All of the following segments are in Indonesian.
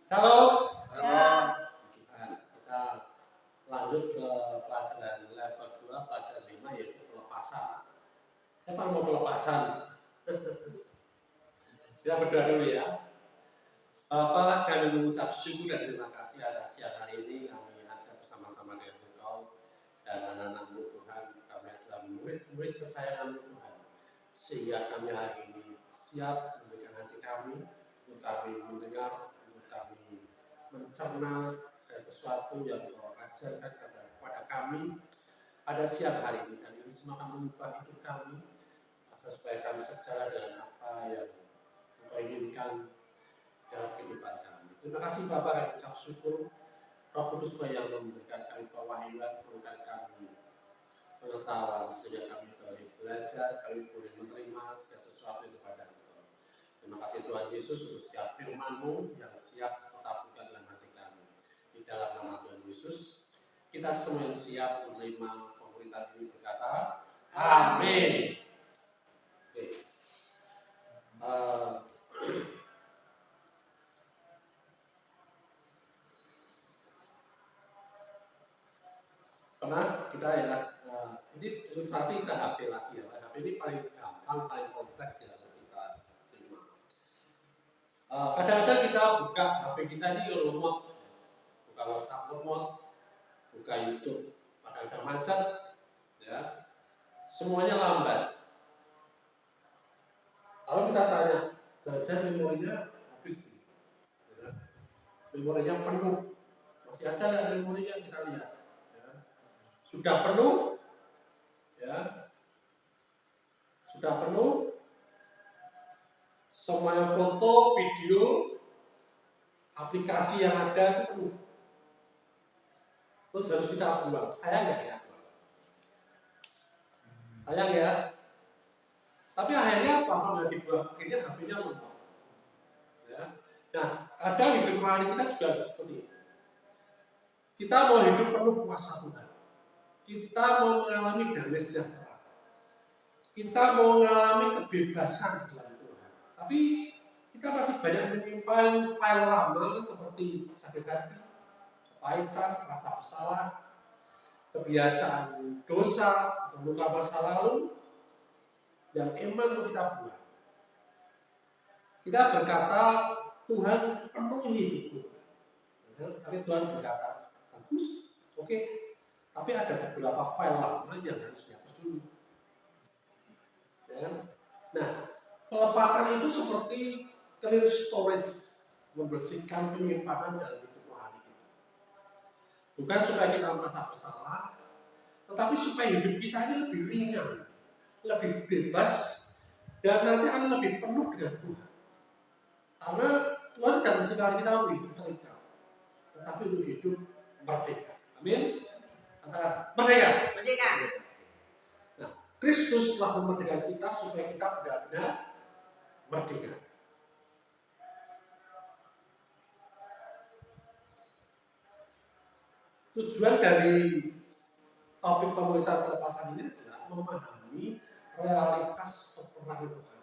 Salam. Salam. Kita lanjut ke pelajaran level 2, pelajaran 5 yaitu pelepasan. Siapa mau pelepasan? Kita berdoa dulu ya. Bapak, kami mengucap syukur dan terima kasih atas siang hari ini kami ada bersama-sama dengan Engkau dan anak-anak-Mu Tuhan. Kami adalah murid-murid kesayangan Tuhan, sehingga kami hari ini siap memberikan hati kami untuk kami mendengar, untuk kami mencerna sesuatu yang Kau ajarkan kepada kami pada siang hari ini, dan ini semua akan mengubah hidup kami agar supaya kami sejalan dengan apa yang Engkau inginkan dalam kehidupan kami. Terima kasih Bapak, kami ucap syukur. Roh Kudus yang memberikan kami pewahyuan, memberikan kami pengetahuan sehingga kami boleh belajar, kami boleh menerima segala sesuatu yang kepada Engkau. Terima kasih Tuhan Yesus untuk setiap firman-Mu yang siap Kau taburkan dalam hati kami. Di dalam nama Tuhan Yesus, kita semua yang siap menerima pemerintahan ini berkata, Amin. Oke. Pernah kita ya, ini ilustrasi kita HP lagi ya. HP ini paling gampang, paling kompleks ya untuk kita terima. Kadang-kadang kita buka HP kita ini lemot, buka WhatsApp lemot, buka YouTube, kadang-kadang macet, ya, semuanya lambat. Lalu kita tanya, jangan memorinya habis, ya. Memorinya penuh, masih ada nggak memorinya, kita lihat. Sudah penuh, ya, sudah penuh, semuanya foto, video, aplikasi yang ada itu penuh. Terus harus kita buang. Sayang nggak ya? Sayang ya. Tapi akhirnya apa? Kalau nggak dibuang, akhirnya HP-nya lemot. Ya. Nah, kadang hidup rohani kita juga ada seperti itu. Kita mau hidup penuh kuasa Tuhan. Kita mau mengalami damai sejahtera. Kita mau mengalami kebebasan dalam Tuhan. Tapi kita masih banyak menyimpan file lama seperti sakit hati, kepahitan, rasa bersalah, kebiasaan dosa, luka masa lalu, yang iman untuk kita buat. Kita berkata, Tuhan penuhi hidupku. Tapi Tuhan berkata, bagus, oke. Tapi ada beberapa file lama yang harus dihapus dulu. Ya. Nah, pelepasan itu seperti clear storage, membersihkan penyimpanan dalam hidup rohani kita. Bukan supaya kita merasa bersalah, tetapi supaya hidup kita ini lebih ringan, lebih bebas, dan nanti akan lebih penuh dengan Tuhan. Karena Tuhan tidak menciptakan kita untuk hidup terikat, tetapi untuk hidup merdeka. Amin. Katakan merdeka. Merdeka. Nah, Kristus telah memerdekakan kita supaya kita benar-benar merdeka. Tujuan dari topik pemerintahan pelepasan ini adalah memahami realitas peperangan Tuhan,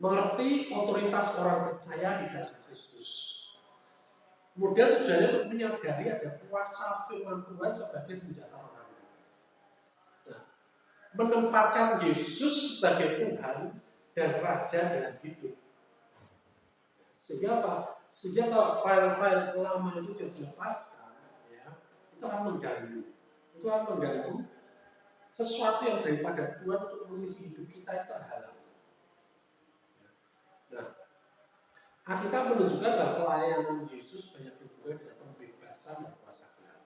mengerti otoritas orang percaya di dalam Kristus. Kemudian tujuannya untuk menyadari ada kuasa firman Tuhan sebagai senjata rohani. Nah, menempatkan Yesus sebagai Tuhan dan Raja dalam hidup. Sehingga apa? Sehingga kalau file-file lama itu tidak dilepaskan, ya, itu akan mengganggu. Itu akan mengganggu sesuatu yang daripada Tuhan untuk mengisi hidup kita terhalang. Nah, Alkitab menunjukkan bahwa pelayanan Yesus banyak hubungan dengan pembebasan dan kuasa Tuhan.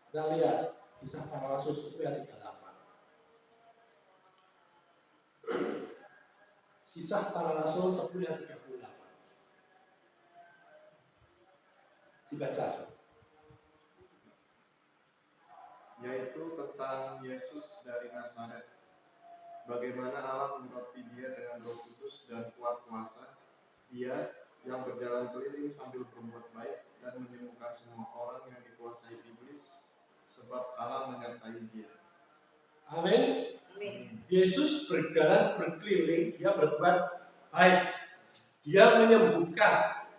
Kita lihat kisah para rasul 10 ayat 38. Kisah para rasul 10 ayat 38. Dibaca. Yaitu tentang Yesus dari Nazaret. Bagaimana Allah menyertai dia dengan Roh Kudus dan kuat kuasa. Dia yang berjalan keliling sambil berbuat baik dan menyembuhkan semua orang yang dikuasai iblis, sebab Allah menyertai dia. Amin. Yesus berjalan berkeliling, dia berbuat baik, dia menyembuhkan.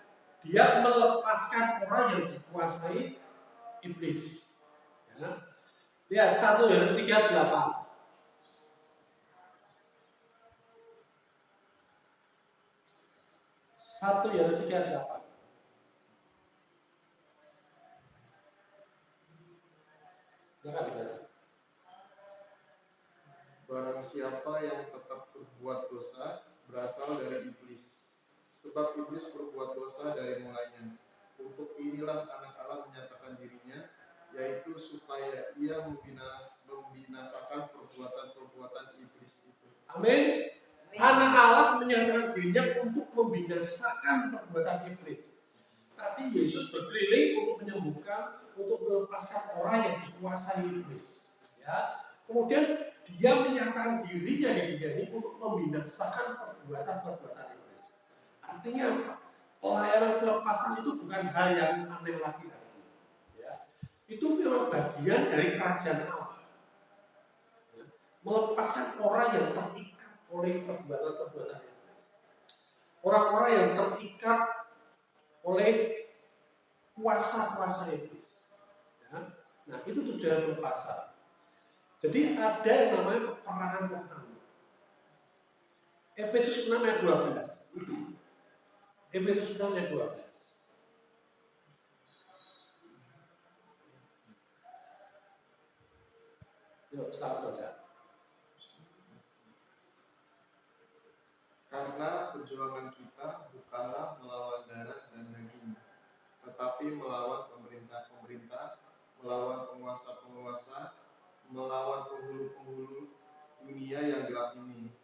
dia melepaskan orang yang dikuasai iblis. Ya. Lihat 1 Yohanes 3:8. 1 Yohanes 3:8. Silakan dibaca. Barang siapa yang tetap berbuat dosa berasal dari iblis. Sebab iblis berbuat dosa dari mulanya. Untuk inilah anak Allah menyatakan dirinya, yaitu supaya ia membinasakan perbuatan-perbuatan iblis itu. Amin. Anak Allah menyatakan dirinya untuk membinasakan perbuatan iblis. Tadi Yesus berkeliling untuk menyembuhkan, untuk melepaskan orang yang dikuasai iblis. Ya. Kemudian dia menyatakan dirinya di dunia ini untuk membinasakan perbuatan-perbuatan iblis. Artinya apa? Pelayanan pelepasan itu bukan hal yang aneh lagi. Ya. Itu memang bagian dari kerajaan Allah. Ya. Melepaskan orang yang terikat oleh perbuatan-perbuatan iblis. Orang-orang yang terikat oleh kuasa-kuasa iblis. Ya. Nah, itu tujuan pelepasan. Jadi ada yang namanya peperangan rohani. Efesus 6 ayat 12. Efesus 6 ayat 12. Yuk, sekarang baca. Karena perjuangan kita bukanlah melawan darah dan daging, tetapi melawan pemerintah-pemerintah, melawan penguasa-penguasa, melawan penghulu-penghulu dunia yang gelap ini,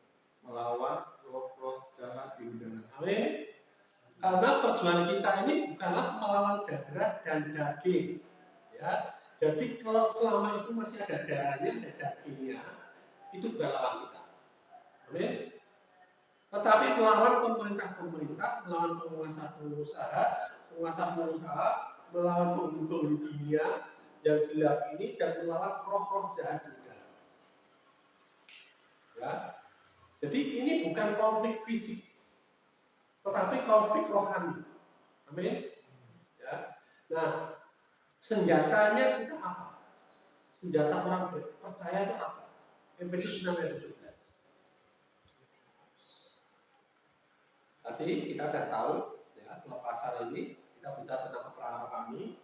melawan roh-roh jahat di udara. Amin. Karena perjuangan kita ini bukanlah melawan darah dan daging. Ya. Jadi kalau selama itu masih ada darahnya, ada dagingnya, itu bukan lawan kita. Amin. Tetapi melawan pemerintah-pemerintah, melawan penguasa-pengusaha, melawan penghulu dunia yang gelap ini, dan melawan roh-roh jahat juga. Ya. Jadi ini bukan konflik fisik, tetapi konflik rohani. Amin. Ya. Nah, senjatanya kita apa? Senjata orang percaya itu apa? Efesus 6 ayat 17. Tadi kita sudah tahu ya, pelepasan ini kita bicara tentang peperangan rohani.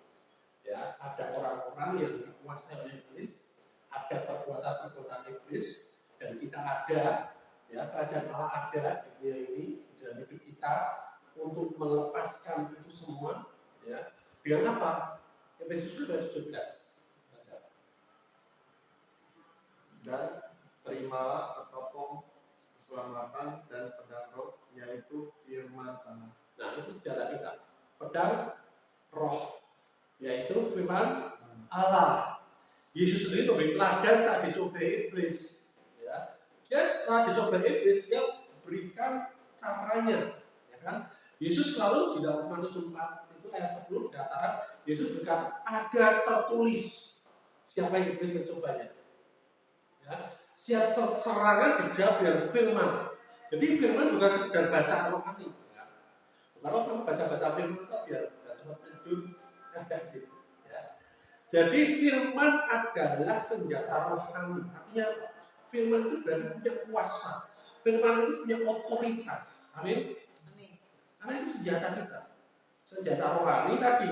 Ya, ada orang-orang yang dikuasai oleh iblis, ada perbuatan-perbuatan iblis, dan kita ada, ya, kerajaan Allah ada di dunia ini, dalam hidup kita untuk melepaskan itu semua. Ya, dengan apa? Efesus 6 ayat 17. Dan terimalah ketopong keselamatan dan pedang roh, yaitu firman Allah. Nah, itu senjata kita. Pedang roh, yaitu firman Allah. Yesus sendiri memberi teladan saat dicoba iblis. Ya. Dia saat dicoba iblis, dia berikan caranya. Ya kan? Yesus selalu di dalam Matius 4 itu ayat 10 dikatakan, Yesus berkata, ada tertulis siapa yang iblis mencobanya. Ya. Siap serangan dijawab dengan firman. Jadi firman bukan sekedar bacaan rohani. Ya. Kalau kamu baca-baca firman itu biar tidak cepat tidur, gitu. Ya. Jadi firman adalah senjata rohani. Artinya firman itu berarti punya kuasa. Firman itu punya otoritas. Amin. Karena itu senjata kita. Senjata rohani tadi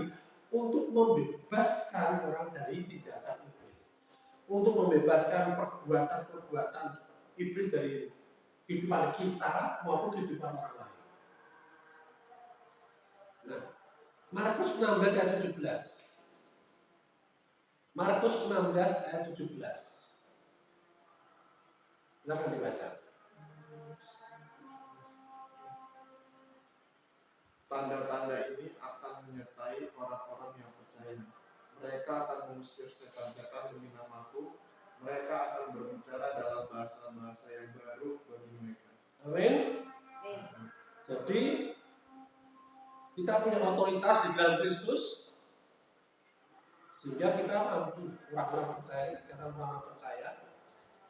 untuk membebaskan orang dari tindasan iblis. Untuk membebaskan perbuatan-perbuatan iblis dari kehidupan kita maupun kehidupan orang lain. Nah, Markus 16 ayat 17. Markus 16 ayat 17. Silakan dibaca. Tanda-tanda ini akan menyertai orang-orang yang percaya. Mereka akan mengusir setan-setan demi namaku. Mereka akan berbicara dalam bahasa-bahasa yang baru bagi mereka. Amin. Jadi kita punya otoritas di dalam Kristus, sehingga kita mampu orang-orang percaya,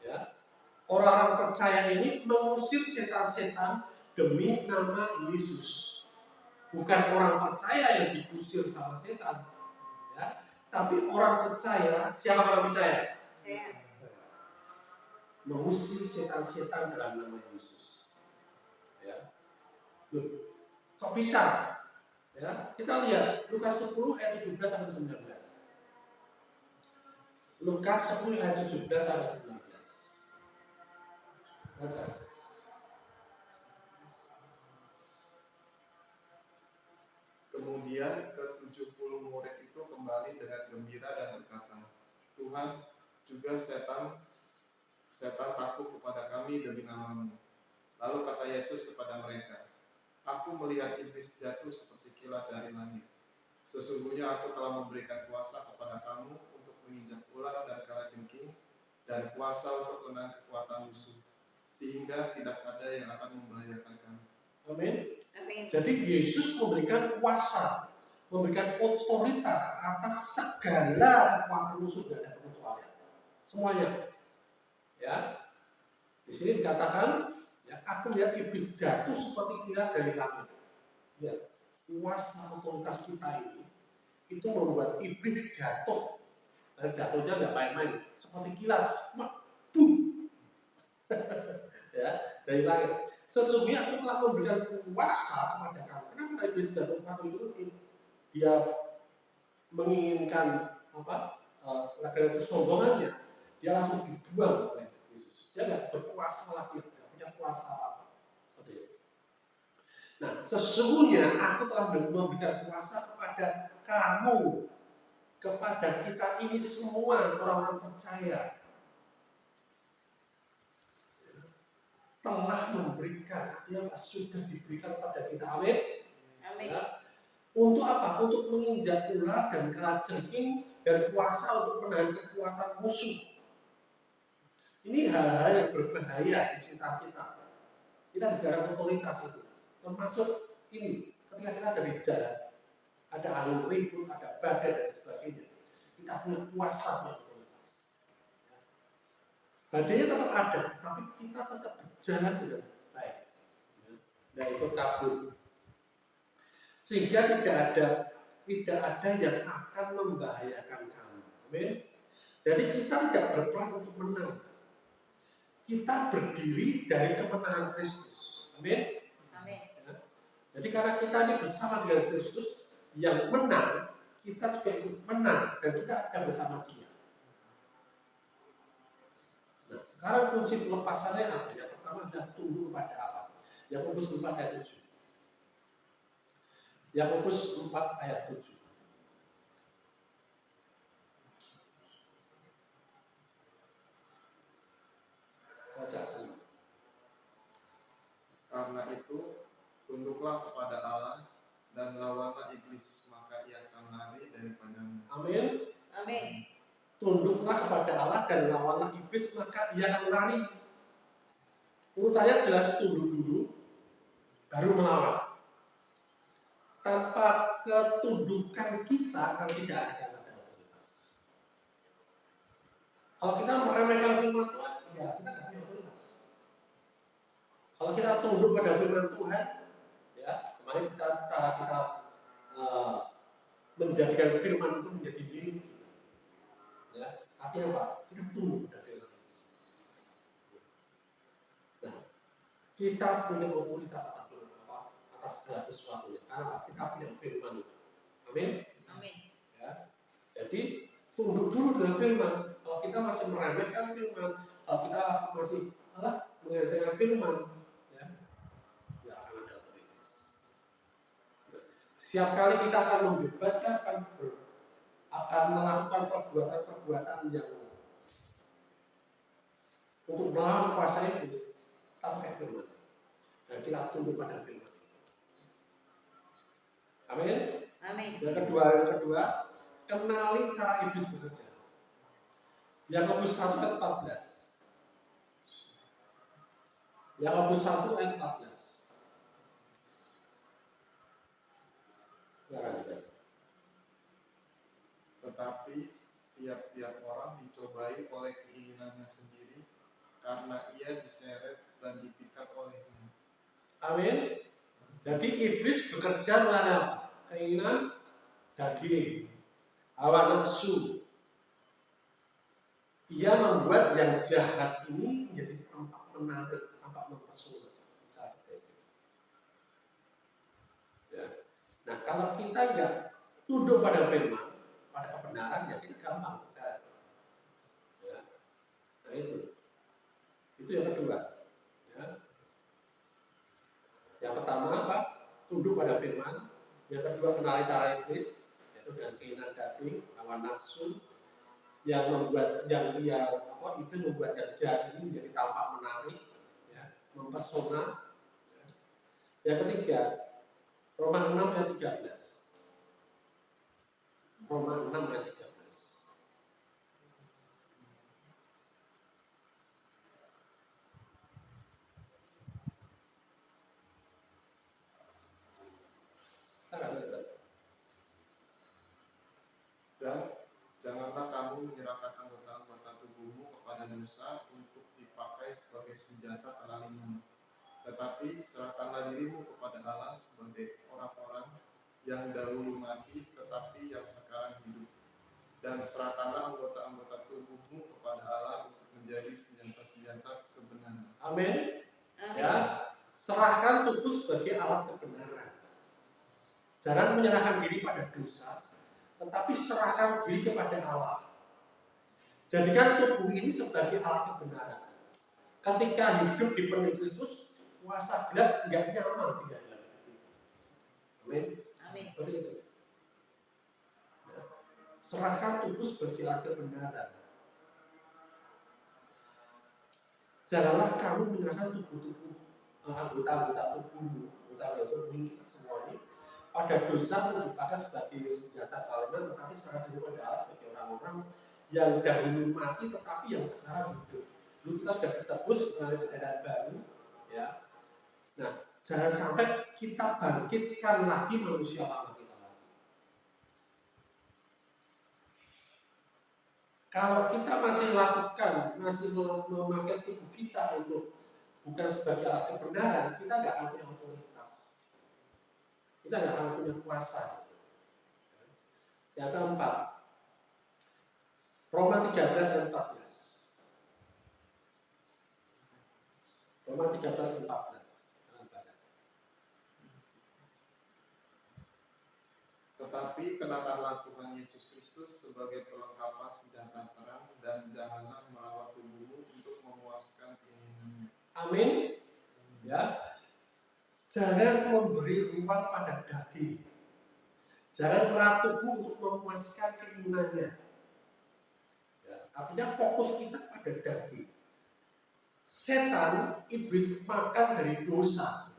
ya. Orang-orang percaya ini mengusir setan-setan demi nama Yesus. Bukan orang percaya yang diusir sama setan, ya. Tapi orang percaya, siapa orang percaya? Saya. Mengusir setan-setan dalam nama Yesus. Ya. Loh, kok bisa? Ya, kita lihat Lukas 10 ayat 17 sampai 19. Lukas 10 ayat 17 sampai 19. Baca. Kemudian ke-70 murid itu kembali dengan gembira dan berkata, Tuhan, juga setan takut kepada kami demi nama-Mu. Lalu kata Yesus kepada mereka, Aku melihat iblis jatuh seperti kilat dari langit. Sesungguhnya aku telah memberikan kuasa kepada kamu untuk menginjak ular dan kalajengking, dan kuasa untuk menang kekuatan musuh, sehingga tidak ada yang akan membahayakan kamu. Amin. Amin. Jadi Yesus memberikan kuasa, memberikan otoritas atas segala kekuatan musuh dan ada pengecualian. Semuanya. Ya. Di sini dikatakan, ya, aku lihat iblis jatuh seperti kilat dari langit. Ya, kuasa otoritas kita ini itu membuat iblis jatuh. Dan jatuhnya nggak main-main, seperti kilat, ya, dari langit. Sesungguhnya aku telah memberikan kuasa kepada kamu. Kenapa iblis jatuh waktu itu? Dia menginginkan apa? Karena kesombongannya, dia langsung dibuang oleh Yesus. Dia nggak berkuasa lagi, nggak punya kuasa apa. Nah, sesungguhnya aku telah memberikan kuasa kepada kamu, kepada kita ini semua orang-orang percaya. Telah memberikan, artinya sudah diberikan kepada kita. Amin. Amin. Ya. Untuk apa? Untuk menginjak ular dan kalajengking dan kuasa untuk menahan kekuatan musuh. Ini hal-hal yang berbahaya di sekitar kita. Kita diberikan otoritas itu. Termasuk ini, ketika kita ada di jalan, ada angin ribut, ada badai dan sebagainya. Kita punya kuasa yang otoritas. Badainya tetap ada, tapi kita tetap berjalan dengan baik. Dan ikut kabur. Sehingga tidak ada yang akan membahayakan kamu. Amin. Jadi kita tidak berperan untuk menang. Kita berdiri dari kemenangan Kristus. Amin. Amin. Ya. Jadi karena kita ini bersama dengan Kristus yang menang, kita juga ikut menang dan kita akan bersama Dia. Nah, sekarang kunci pelepasannya apa? Yang pertama adalah tunduk pada Allah. Yakobus 4 ayat 7. Yakobus 4 ayat 7. Baca semua. Karena itu, tunduklah kepada Allah dan lawanlah iblis, maka ia akan lari daripadamu. Amin. Amin. Tunduklah kepada Allah dan lawanlah iblis, maka ia akan lari. Urutannya jelas, tunduk dulu, baru melawan. Tanpa ketundukan kita akan tidak ada otoritas. Kalau kita meremehkan firman Tuhan, ya kita tidak punya otoritas. Kalau kita tunduk pada firman Tuhan, ya kemarin cara kita menjadikan firman itu menjadi milik kita. Ya, artinya apa? Kita tunduk pada firman. Nah, kita punya otoritas atas segala sesuatunya. Karena kita punya firman itu. Amin. Amin. Ya. Jadi tunduk dulu dengan firman. Kalau kita masih meremehkan firman, kalau kita masih mengatakan firman, ya, tidak akan ada otoritas. Setiap kali kita akan membebaskan, akan melakukan perbuatan-perbuatan yang untuk melawan kuasa iblis, kita pakai firman. Dan kita tunduk pada firman. Amin. Amin. Yang kedua, kenali cara iblis bekerja. Yakobus 1 ayat 14. Yakobus 1 ayat 14. Silakan dibaca. Tetapi tiap-tiap orang dicobai oleh keinginannya sendiri, karena ia diseret dan dipikat olehnya. Amin. Jadi iblis bekerja melalui apa? Keinginan daging, hawa nafsu. Ia membuat yang jahat ini menjadi tampak menarik, tampak mempesona. Ya. Nah, kalau kita nggak tunduk pada firman, pada kebenaran, ya kita gampang bisa. Ya. Nah itu yang kedua. Ya. Yang pertama apa? Tunduk pada firman. Yang kedua kenali cara iblis, yaitu dengan keinginan daging, hawa nafsu, yang membuat itu membuat yang jahat ini menjadi tampak menarik, ya, mempesona. Ya. Yang ketiga, Roma 6 ayat 13. Roma 6 ayat 13. Dan janganlah kamu menyerahkan anggota-anggota tubuhmu kepada dosa untuk dipakai sebagai senjata pelalimu. Tetapi serahkanlah dirimu kepada Allah sebagai orang-orang yang dahulu mati tetapi yang sekarang hidup. Dan serahkanlah anggota-anggota tubuhmu kepada Allah untuk menjadi senjata-senjata kebenaran. Amin. Ya, serahkan tubuh sebagai alat kebenaran. Jangan menyerahkan diri pada dosa, tetapi serahkan diri kepada Allah. Jadikan tubuh ini sebagai alat kebenaran. Ketika hidup di penuh Kristus, kuasa gelap nggak nyaman tinggal dalam hidup itu. Amin. Amin. Seperti itu. Ya. Serahkan tubuh sebagai alat kebenaran. Janganlah kamu menyerahkan tubuh-tubuh anggota-anggota tubuhmu, anggota tubuh kita semua ini pada dosa untuk dipakai sebagai senjata pelaliman, tetapi serahkan diri kepada Allah sebagai orang-orang yang dahulu mati tetapi yang sekarang hidup. Dulu kita sudah ditebus melalui keadaan baru, ya. Nah, jangan sampai kita bangkitkan lagi manusia lama kita lagi. Kalau kita masih memakai tubuh kita untuk bukan sebagai alat kebenaran, kita nggak akan punya otoritas, kita nggak akan punya kuasa. Yang keempat, Roma 13 dan 14. Roma 13 dan 14. Tetapi kenakanlah Tuhan Yesus Kristus sebagai pelengkapan senjata terang dan janganlah merawat tubuhmu untuk memuaskan keinginannya. Amin. Ya. Jangan memberi ruang pada daging. Jangan merawat tubuh untuk memuaskan keinginannya. Ya. Artinya fokus kita pada daging. Setan, iblis makan dari dosa.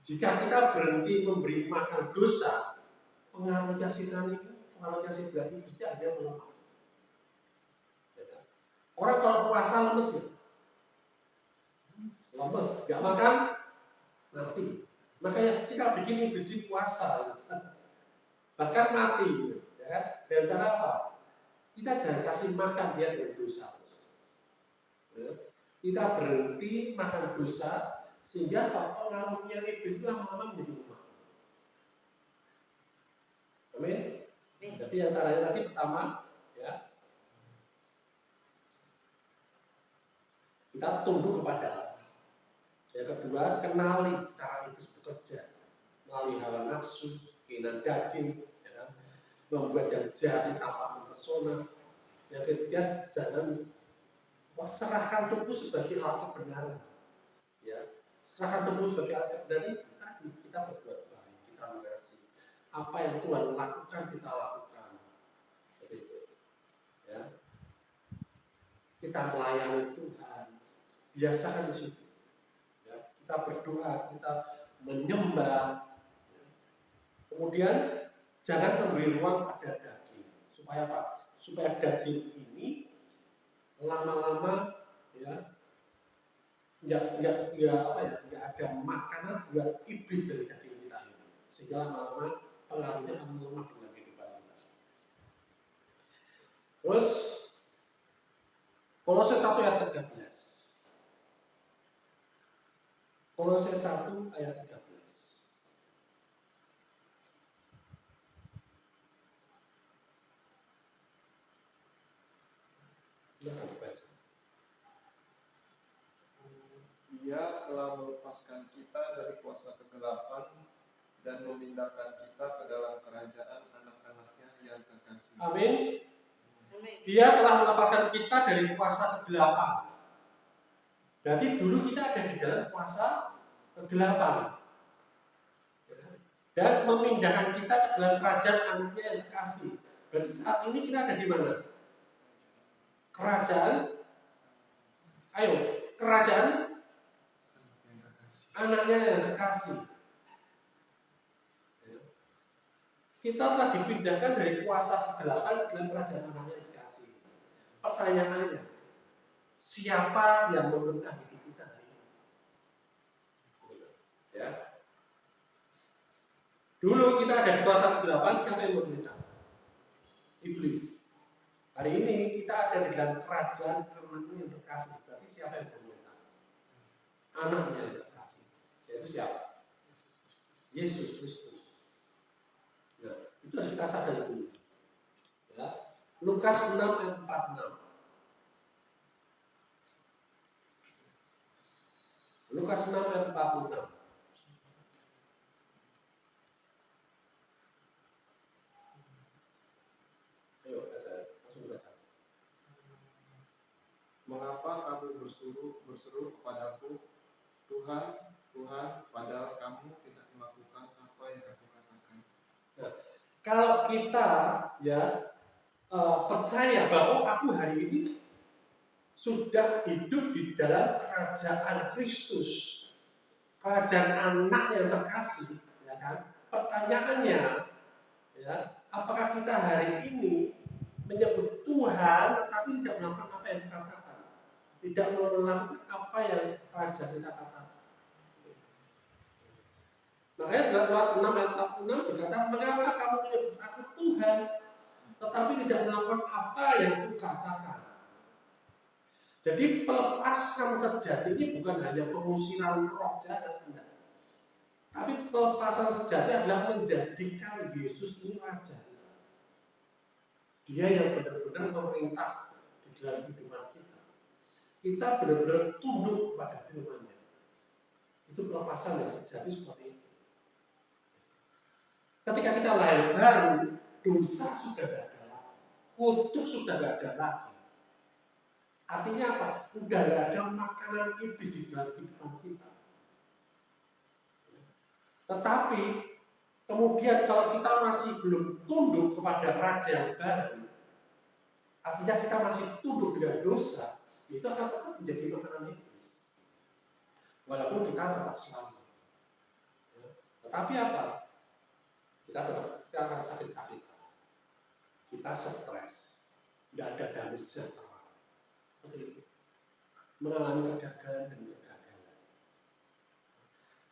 Jika kita berhenti memberi makan dosa, pengaruhnya setan itu, pengaruhnya setan itu pasti ada yang melemah. Orang kalau puasa lemes ya, lemes, nggak makan, mati. Makanya kita bikin iblis di puasa, bahkan mati, ya. Dan cara apa? Kita jangan kasih makan dia dengan dosa. Kita berhenti makan dosa. Sehingga pengaruhnya iblis itu lama-lama menjadi lemah. Amin. Jadi antaranya tadi pertama, ya, kita tunduk kepada Allah. Yang kedua, kenali cara iblis bekerja melalui hawa nafsu, keinginan daging, ya, membuat yang jahat tampak mempesona. Yang ketiga, jangan serahkan tubuh sebagai alat kebenaran. Ya. Serahkan tubuh sebagai alat kebenaran tadi kita berbuat baik, kita mengasihi. Apa yang Tuhan lakukan kita lakukan. Seperti itu. Ya. Kita melayani Tuhan. Biasakan di situ. Ya. Kita berdoa, kita menyembah. Ya. Kemudian jangan memberi ruang pada daging. Supaya apa? Supaya daging ini lama-lama ya nggak ada makanan buat iblis dari daging kita ini, sehingga lama-lama pengaruhnya akan melemah dalam kehidupan kita. Terus Kolose 1 ayat 13. Kolose 1 ayat 13. Dia telah melepaskan kita dari kuasa kegelapan dan memindahkan kita ke dalam kerajaan anak-anaknya yang terkasih. Amin. Dia telah melepaskan kita dari kuasa kegelapan. Berarti dulu kita ada di dalam kuasa kegelapan. Dan memindahkan kita ke dalam kerajaan anaknya yang terkasih. Berarti saat ini kita ada di mana? Kerajaan, kerajaan anaknya yang terkasih. Kita telah dipindahkan dari kuasa kegelapan ke dalam kerajaan anaknya yang terkasih. Pertanyaannya, siapa yang memerintah hidup kita hari ini? Ya. Dulu kita ada di kuasa kegelapan, siapa yang memerintah? Iblis. Hari ini kita ada di dalam kerajaan anaknya yang terkasih. Berarti siapa yang memerintah? Anaknya yang terkasih. Yaitu siapa? Yesus Kristus. Ya, itu harus kita sadari dulu. Ya. Lukas 6 ayat 46. Lukas 6 ayat 46. Ayo baca, langsung baca. Mengapa kamu berseru kepadaku, Tuhan, Tuhan, padahal kamu tidak melakukan apa yang aku katakan? Nah, kalau kita percaya bahwa aku hari ini sudah hidup di dalam kerajaan Kristus, kerajaan anak yang terkasih, ya kan? Pertanyaannya, ya, apakah kita hari ini menyebut Tuhan tetapi tidak melakukan apa yang dikatakan, tidak melakukan apa yang raja kita katakan? Makanya dalam Lukas 6 ayat 46 berkata, mengapa kamu menyebut aku Tuhan tetapi tidak melakukan apa yang kukatakan? Jadi pelepasan sejati ini bukan hanya pengusiran roh jahat, tapi pelepasan sejati adalah menjadikan Yesus ini raja. Dia yang benar-benar memerintah di dalam kehidupan kita. Kita benar-benar tunduk pada firman-Nya. Itu pelepasan yang sejati seperti itu. Ketika kita lahir baru, dosa sudah tidak ada lagi, kutuk sudah tidak ada lagi. Artinya apa? Sudah tidak ada makanan iblis di dalam kehidupan kita. Tetapi kemudian kalau kita masih belum tunduk kepada raja yang baru, artinya kita masih tunduk dengan dosa, itu akan tetap menjadi makanan iblis. Walaupun kita tetap selamat. Tetapi apa? Kita akan sakit-sakitan. Kita stres. Tidak ada damai sejahtera. Mengalami kegagalan dan kegagalan.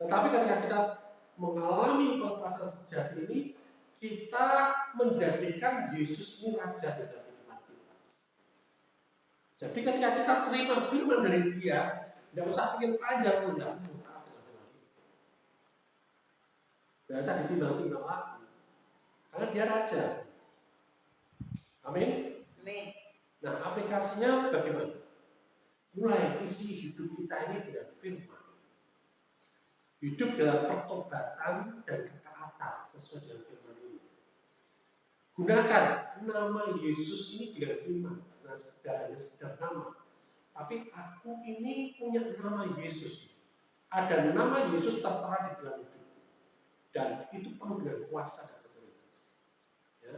Tetapi ketika kita mengalami pelepasan sejati ini, kita menjadikan Yesus ini raja dalam kehidupan kita. Jadi ketika kita terima firman dari Dia, tidak usah pikir panjang, tidak usah ditimbang-timbang lagi, karena Dia raja. Amin. Amin. Nah, aplikasinya bagaimana? Mulai isi hidup kita ini dengan firman. Hidup dalam pertobatan dan ketaatan sesuai dengan firman ini. Gunakan nama Yesus ini dengan firman. Nah, sekedar nama. Tapi aku ini punya nama Yesus. Ada nama Yesus tertera di dalam hidup. Dan itu penuh dengan kuasa dan otoritas. Ya.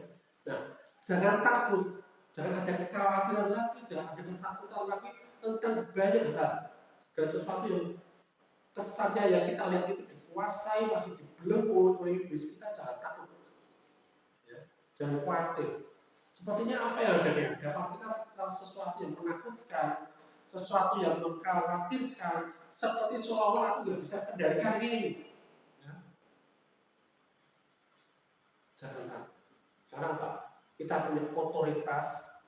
Nah, jangan takut, jangan ada kekhawatiran lagi, jangan ada ketakutan lagi tentang banyak hal. Segala sesuatu yang kesannya yang kita lihat itu dikuasai, masih dibelenggu oleh iblis, kita jangan takut. Ya. Jangan khawatir. Sepertinya apa yang ada di hadapan kita sesuatu yang menakutkan, sesuatu yang mengkhawatirkan, seperti seolah-olah aku nggak bisa kendalikan ini. Jangan takut. Karena apa? Kita punya otoritas,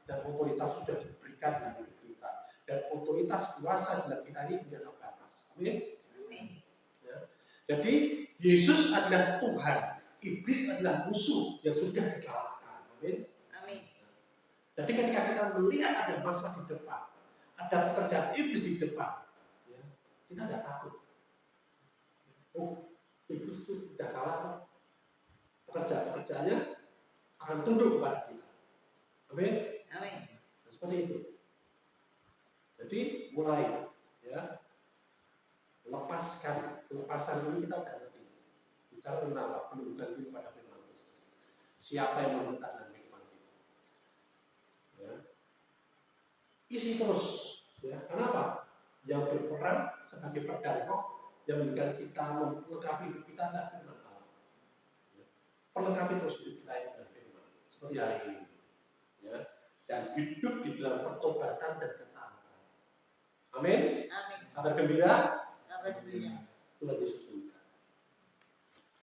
dan otoritas sudah diberikan dalam hidup kita. Dan otoritas kuasa dalam kita ini tidak terbatas. Amin. Ya. Jadi Yesus adalah Tuhan, iblis adalah musuh yang sudah dikalahkan. Amin. Amin. Jadi ketika kita melihat ada masalah di depan, ada pekerjaan iblis di depan, ya, kita tidak takut. Oh, iblis itu tidak kalah kok. Pekerjaan-pekerjaannya akan tunduk kepada kita. Amin. Amin. Nah, seperti itu. Jadi mulai ya pelepasan ini kita udah ngerti. Bicara tentang apa? Penundukan diri pada firman Tuhan. Siapa yang meminta dalam kehidupan kita? Ya. Isi terus. Ya. Kenapa? Yang berperang sebagai pedang roh yang memberikan kita melengkapi hidup kita tidak firman Allah. Ya. Perlengkapi terus hidup kita ini dengan firman. Seperti hari ini. Ya. Dan hidup di dalam pertobatan dan ketaatan. Amin. Amin. Kabar gembira. Kabar gembira. Tuhan Yesus